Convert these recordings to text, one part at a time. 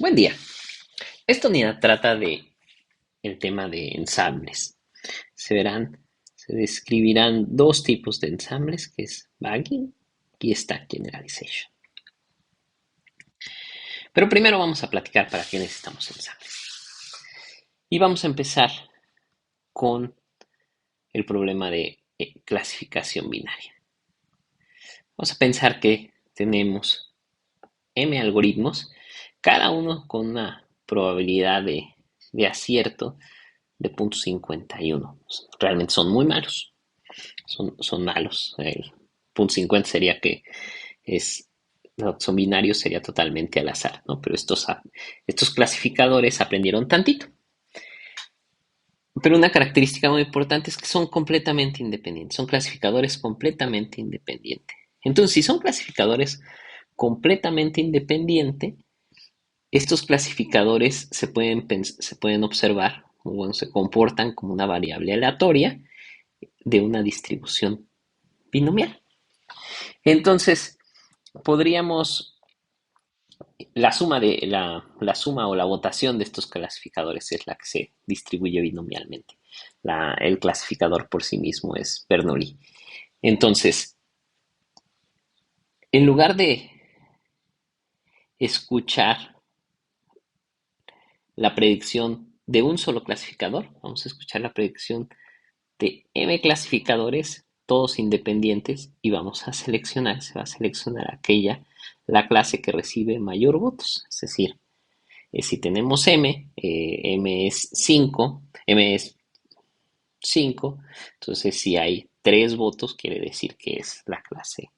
Buen día. Esta unidad trata de el tema de ensambles. Se describirán dos tipos de ensambles, que es bagging y stack generalization. Pero primero vamos a platicar para qué necesitamos ensambles. Y vamos a empezar con el problema de clasificación binaria. Vamos a pensar que tenemos m algoritmos, cada uno con una probabilidad de acierto de 0.51. Realmente son muy malos. Son malos. El 0.50 sería que son binarios, sería totalmente al azar, ¿no? Pero estos clasificadores aprendieron tantito. Pero una característica muy importante es que son completamente independientes. Son clasificadores completamente independientes. Entonces, si son clasificadores completamente independientes, estos clasificadores se pueden observar, o bueno, se comportan como una variable aleatoria de una distribución binomial. Entonces, podríamos, la suma o la votación de estos clasificadores es la que se distribuye binomialmente. El clasificador por sí mismo es Bernoulli. Entonces, en lugar de escuchar la predicción de un solo clasificador, vamos a escuchar la predicción de m clasificadores, todos independientes, y se va a seleccionar la clase que recibe mayor votos. Es decir, si tenemos m es 5, entonces si hay 3 votos, quiere decir que es la clase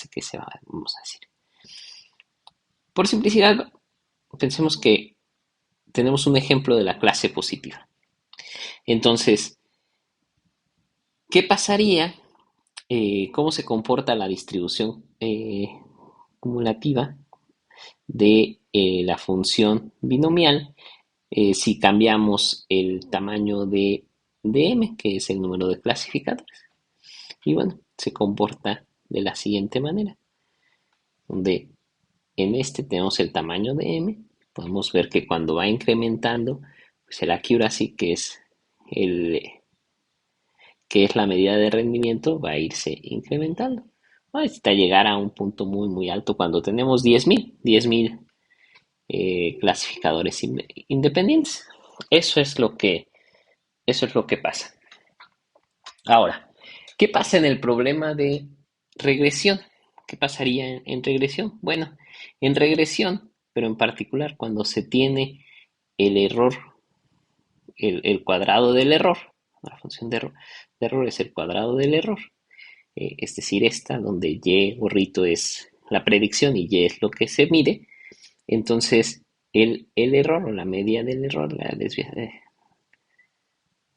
que se va, vamos a decir. Por simplicidad, pensemos que tenemos un ejemplo de la clase positiva. Entonces, ¿qué pasaría? ¿Cómo se comporta la distribución cumulativa de la función binomial si cambiamos el tamaño de m, que es el número de clasificadores? Y bueno, se comporta de la siguiente manera, donde en este tenemos el tamaño de m. Podemos ver que cuando va incrementando, pues el accuracy, el, que es la medida de rendimiento, va a irse incrementando hasta llegar a un punto muy muy alto cuando tenemos 10.000 clasificadores independientes. Eso es lo que, eso es lo que pasa. Ahora, ¿qué pasa en el problema de regresión? ¿Qué pasaría en regresión? Bueno, en regresión, pero en particular cuando se tiene el error, el cuadrado del error, la función de error es el cuadrado del error, es decir, esta, donde y gorrito es la predicción y y es lo que se mide. Entonces, el error o la media del error, la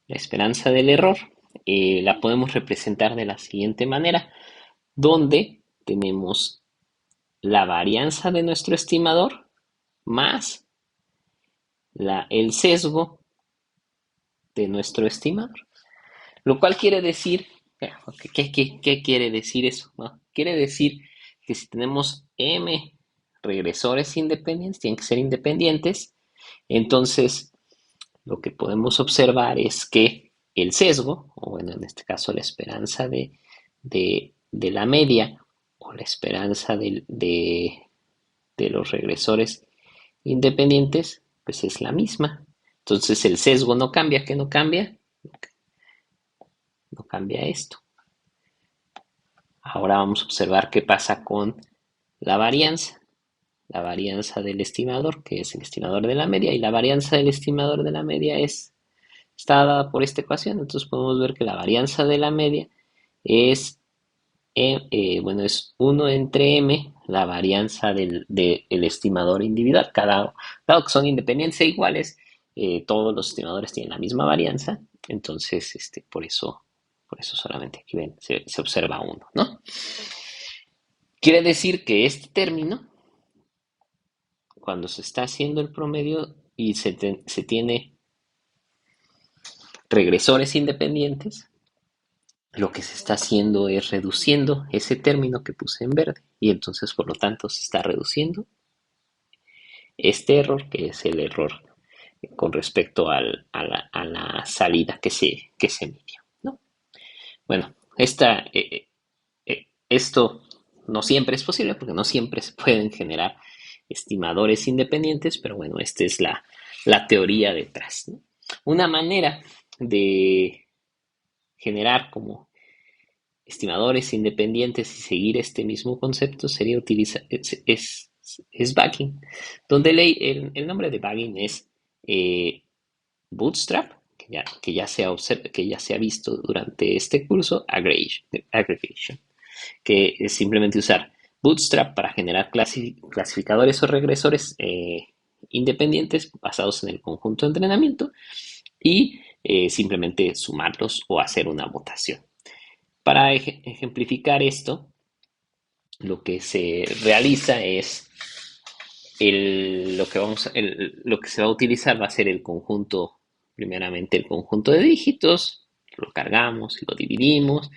esperanza del error, la podemos representar de la siguiente manera, donde tenemos la varianza de nuestro estimador más el sesgo de nuestro estimador. Lo cual quiere decir, ¿qué quiere decir eso? ¿No? Quiere decir que si tenemos m regresores independientes, tienen que ser independientes, entonces lo que podemos observar es que el sesgo, o bueno, en este caso la esperanza de la media, o la esperanza de los regresores independientes, pues es la misma. Entonces el sesgo no cambia. ¿Qué no cambia? No cambia esto. Ahora vamos a observar qué pasa con la varianza. La varianza del estimador, que es el estimador de la media, y la varianza del estimador de la media está dada por esta ecuación. Entonces podemos ver que la varianza de la media es, es 1 entre m, la varianza del estimador individual. Dado que son independientes e iguales, todos los estimadores tienen la misma varianza. Entonces, por eso solamente aquí ven, se observa uno, ¿no? Quiere decir que este término, cuando se está haciendo el promedio y se tiene regresores independientes, lo que se está haciendo es reduciendo ese término que puse en verde y entonces por lo tanto se está reduciendo este error, que es el error con respecto a la salida que se midió, ¿no? Bueno, esto no siempre es posible porque no siempre se pueden generar estimadores independientes, pero bueno, esta es la teoría detrás, ¿no? Una manera de generar como estimadores independientes y seguir este mismo concepto sería utilizar es Bagging, donde el nombre de Bagging es eh, Bootstrap, que ya se ha visto durante este curso, aggregation, que es simplemente usar Bootstrap para generar clasificadores o regresores independientes basados en el conjunto de entrenamiento y simplemente sumarlos o hacer una votación. Para ejemplificar esto, lo que se realiza es lo que se va a utilizar va a ser el conjunto, primeramente el conjunto de dígitos, lo cargamos y lo dividimos,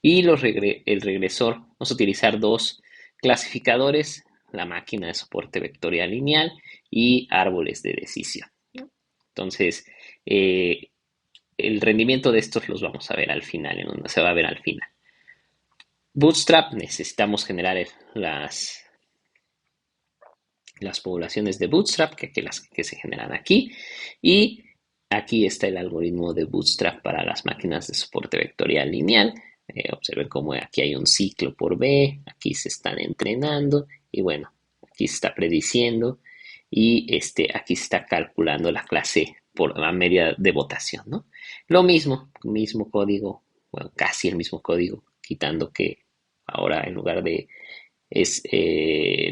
y el regresor, vamos a utilizar dos clasificadores, la máquina de soporte vectorial lineal y árboles de decisión. Entonces, el rendimiento de estos los vamos a ver al final, se va a ver al final. Bootstrap necesitamos generar las poblaciones de Bootstrap, las que se generan aquí, y aquí está el algoritmo de Bootstrap para las máquinas de soporte vectorial lineal. Observen cómo aquí hay un ciclo por B, aquí se están entrenando, y bueno, aquí se está prediciendo, y aquí se está calculando la clase por la media de votación, ¿no? Lo mismo código, bueno, casi el mismo código, quitando que ahora en lugar de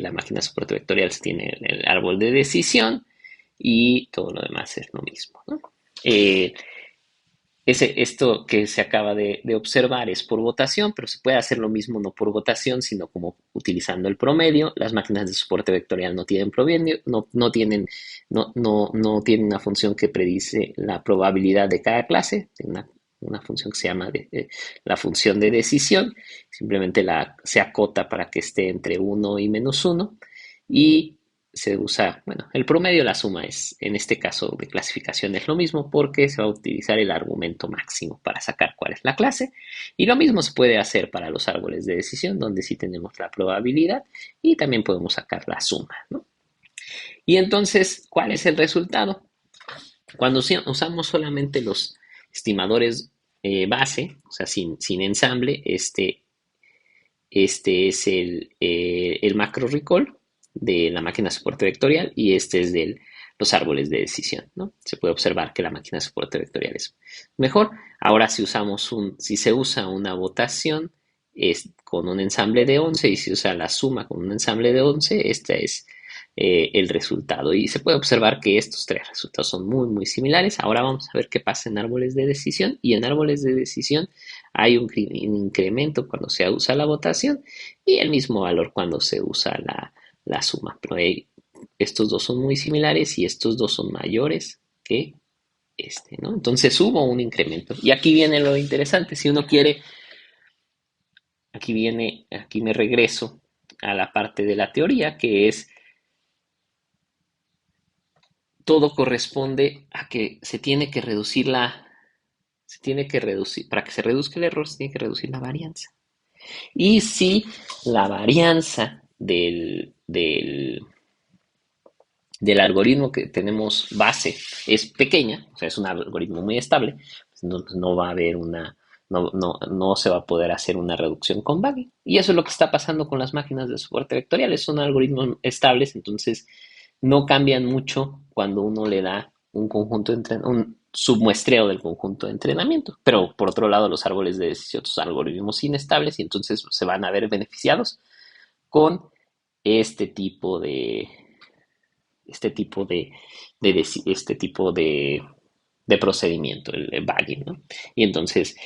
la máquina de soporte vectorial tiene el árbol de decisión y todo lo demás es lo mismo, ¿no? Eh, Esto que se acaba de observar es por votación, pero se puede hacer lo mismo no por votación, sino como utilizando el promedio. Las máquinas de soporte vectorial no tienen promedio, no tienen una función que predice la probabilidad de cada clase, tienen una función que se llama la función de decisión, simplemente se acota para que esté entre 1 y -1 y se usa, bueno, el promedio, la suma es, en este caso de clasificación es lo mismo porque se va a utilizar el argumento máximo para sacar cuál es la clase y lo mismo se puede hacer para los árboles de decisión donde sí tenemos la probabilidad y también podemos sacar la suma, ¿no? Y entonces, ¿cuál es el resultado? Cuando usamos solamente los estimadores base, o sea, sin ensamble, este es el macro recall de la máquina de soporte vectorial y este es de los árboles de decisión, ¿no? Se puede observar que la máquina de soporte vectorial es mejor. Ahora si se usa una votación es con un ensamble de 11 y si usa la suma con un ensamble de 11, este es el resultado. Y se puede observar que estos tres resultados son muy similares. Ahora vamos a ver qué pasa en árboles de decisión. Y en árboles de decisión hay un incremento cuando se usa la votación y el mismo valor cuando se usa la suma. Pero estos dos son muy similares y estos dos son mayores que ¿no? Entonces hubo un incremento. Y aquí viene lo interesante. Si uno quiere, aquí me regreso a la parte de la teoría, que es todo corresponde a que se tiene que reducir para que se reduzca el error, se tiene que reducir la varianza. Y si la varianza del algoritmo que tenemos base es pequeña, o sea, es un algoritmo muy estable, pues no va a haber no se va a poder hacer una reducción con Bagging. Y eso es lo que está pasando con las máquinas de soporte vectoriales, son algoritmos estables, entonces no cambian mucho cuando uno le da un submuestreo del conjunto de entrenamiento. Pero por otro lado, los árboles de decisión son algoritmos inestables y entonces se van a ver beneficiados con este tipo de este tipo de procedimiento, el bagging, ¿no? Y entonces,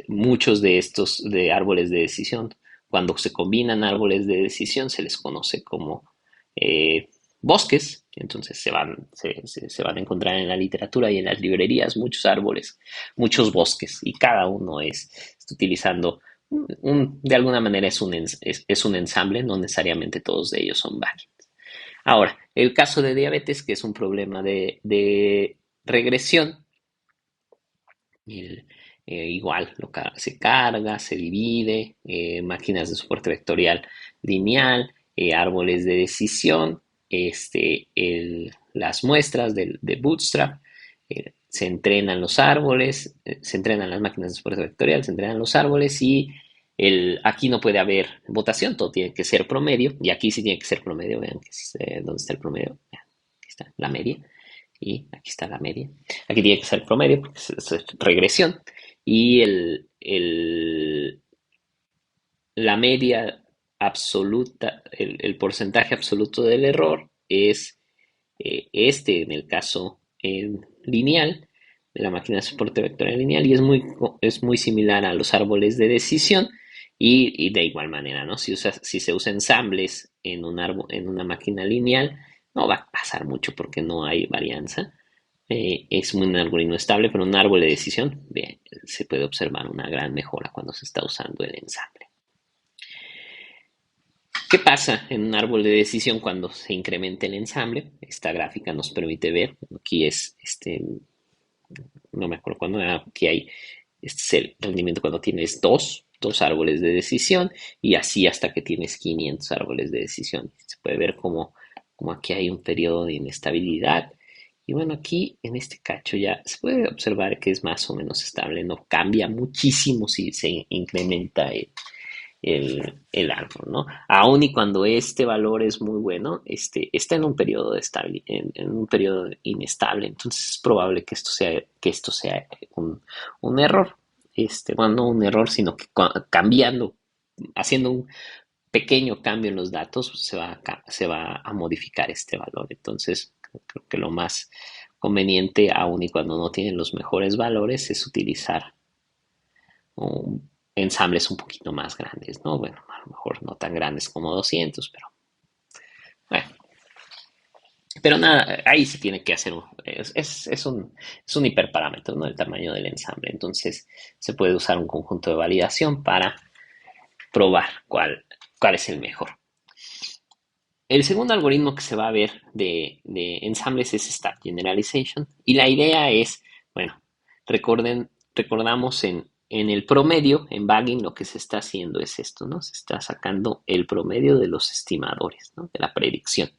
muchos de estos de árboles de decisión, cuando se combinan árboles de decisión, se les conoce como bosques, entonces se van a encontrar en la literatura y en las librerías muchos árboles, muchos bosques, y cada uno está utilizando de alguna manera es un ensamble, no necesariamente todos de ellos son bagging. Ahora, el caso de diabetes, que es un problema de regresión, el- igual se carga, se divide, máquinas de soporte vectorial lineal, árboles de decisión, las muestras de Bootstrap, se entrenan los árboles, se entrenan las máquinas de soporte vectorial, se entrenan los árboles y aquí no puede haber votación, todo tiene que ser promedio, y aquí sí tiene que ser promedio, vean dónde está el promedio, vean, aquí está la media, y aquí está la media. Aquí tiene que ser promedio porque es regresión. Y la media absoluta, el porcentaje absoluto del error es en el caso lineal, de la máquina de soporte vectorial lineal, y es muy similar a los árboles de decisión. Y de igual manera, ¿no? Si se usa ensambles en una máquina lineal, no va a pasar mucho porque no hay varianza. Es un algoritmo estable, pero un árbol de decisión, bien, se puede observar una gran mejora cuando se está usando el ensamble. ¿Qué pasa en un árbol de decisión cuando se incrementa el ensamble? Esta gráfica nos permite ver, aquí no me acuerdo cuándo, aquí hay, este es el rendimiento cuando tienes dos árboles de decisión, y así hasta que tienes 500 árboles de decisión. Se puede ver como aquí hay un periodo de inestabilidad. Y bueno, aquí en este cacho ya se puede observar que es más o menos estable, no cambia muchísimo si se incrementa el árbol, ¿no? Aun y cuando este valor es muy bueno, está en un periodo en un periodo inestable, entonces es probable que esto sea un error. Bueno, no un error, sino que cambiando, haciendo un pequeño cambio en los datos, pues, se va a modificar este valor. Entonces, creo que lo más conveniente, aun y cuando no tienen los mejores valores, es utilizar ensambles un poquito más grandes, ¿no? Bueno, a lo mejor no tan grandes como 200, pero bueno. Pero nada, ahí se tiene que hacer, es un hiperparámetro, ¿no? El tamaño del ensamble. Entonces, se puede usar un conjunto de validación para probar cuál es el mejor. El segundo algoritmo que se va a ver de ensambles es Stack Generalization. Y la idea es, bueno, recordamos en el promedio, en Bagging, lo que se está haciendo es esto, ¿no? Se está sacando el promedio de los estimadores, ¿no? De la predicción.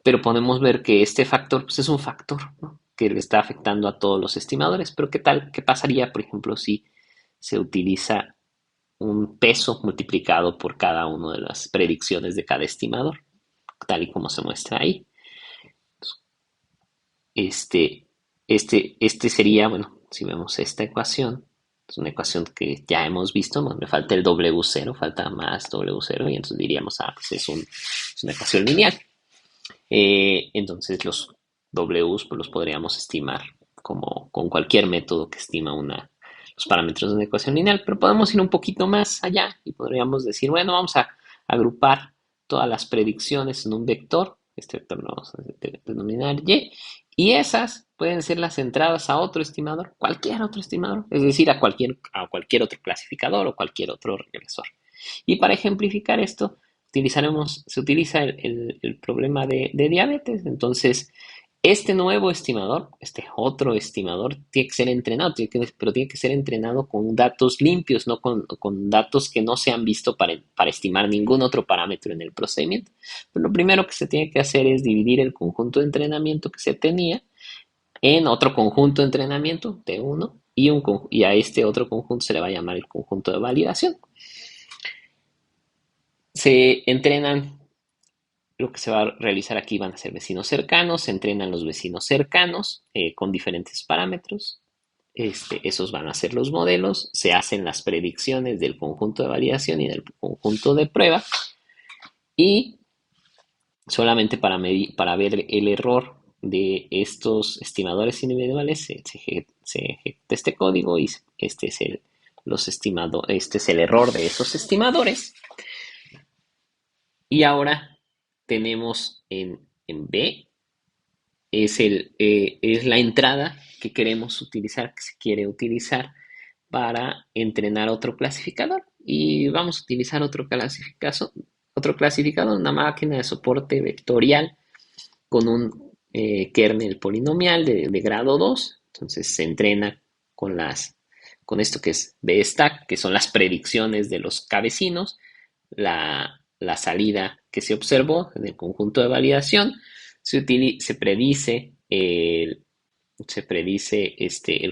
Pero podemos ver que este factor, pues es un factor, ¿no? Que le está afectando a todos los estimadores. Pero ¿qué tal? ¿Qué pasaría, por ejemplo, si se utiliza un peso multiplicado por cada una de las predicciones de cada estimador, tal y como se muestra ahí? Este, este sería, bueno, si vemos esta ecuación, es una ecuación que ya hemos visto, ¿no? Me falta el W0, falta más W0, y entonces diríamos, pues es una ecuación lineal. Entonces los Ws pues los podríamos estimar como con cualquier método que estima los parámetros de una ecuación lineal, pero podemos ir un poquito más allá y podríamos decir, bueno, vamos a agrupar todas las predicciones en un vector, este vector lo vamos a denominar y esas pueden ser las entradas a otro estimador, cualquier otro estimador, es decir, a cualquier otro clasificador o cualquier otro regresor. Y para ejemplificar esto, se utiliza el problema de diabetes. Entonces, este nuevo estimador, este otro estimador, tiene que ser entrenado, pero tiene que ser entrenado con datos limpios, no con datos que no se han visto para estimar ningún otro parámetro en el procedimiento. Pero lo primero que se tiene que hacer es dividir el conjunto de entrenamiento que se tenía en otro conjunto de entrenamiento de uno, y a este otro conjunto se le va a llamar el conjunto de validación. Se entrenan Lo que se va a realizar aquí van a ser vecinos cercanos, se entrenan los vecinos cercanos con diferentes parámetros. Esos van a ser los modelos, se hacen las predicciones del conjunto de validación y del conjunto de prueba, y solamente para ver el error de estos estimadores individuales se ejecuta este código, y este es el error de esos estimadores. Y ahora tenemos en B, es la entrada que queremos utilizar, que se quiere utilizar para entrenar otro clasificador. Y vamos a utilizar otro otro clasificador, una máquina de soporte vectorial con un kernel polinomial de grado 2. Entonces se entrena con con esto que es BStack, que son las predicciones de los cabecinos, la salida que se observó en el conjunto de validación, se predice el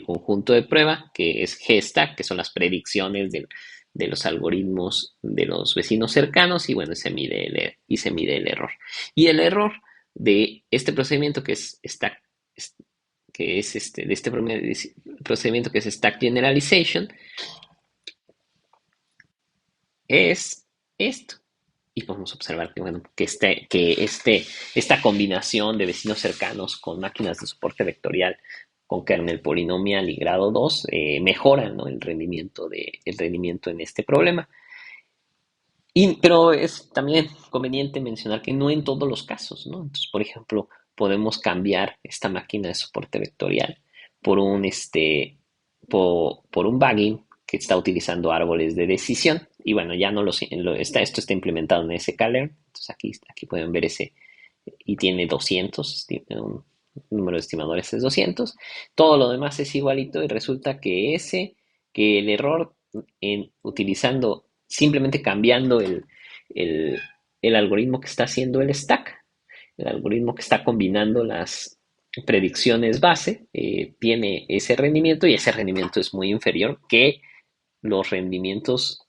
conjunto de prueba, que es GStack, que son las predicciones de los algoritmos de los vecinos cercanos, y bueno, se mide el error. Y el error de este procedimiento que es stack, de este procedimiento que es stack generalization, es esto. Y podemos observar que, bueno, esta combinación de vecinos cercanos con máquinas de soporte vectorial con kernel polinomial y grado 2 mejora, ¿no?, el rendimiento en este problema. Pero es también conveniente mencionar que no en todos los casos, ¿no? Entonces, por ejemplo, podemos cambiar esta máquina de soporte vectorial por por un bagging que está utilizando árboles de decisión. Y bueno, ya no esto está implementado en sklearn. Entonces aquí pueden ver y tiene 200, un número de estimadores es 200. Todo lo demás es igualito y resulta que el error en utilizando, simplemente cambiando el, el algoritmo que está haciendo el stack, el algoritmo que está combinando las predicciones base, tiene ese rendimiento, y ese rendimiento es muy inferior que los rendimientos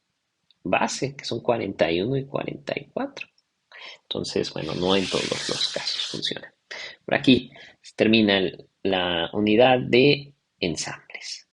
base, que son 41 y 44. Entonces, bueno, no en todos los casos funciona. Por aquí termina la unidad de ensambles.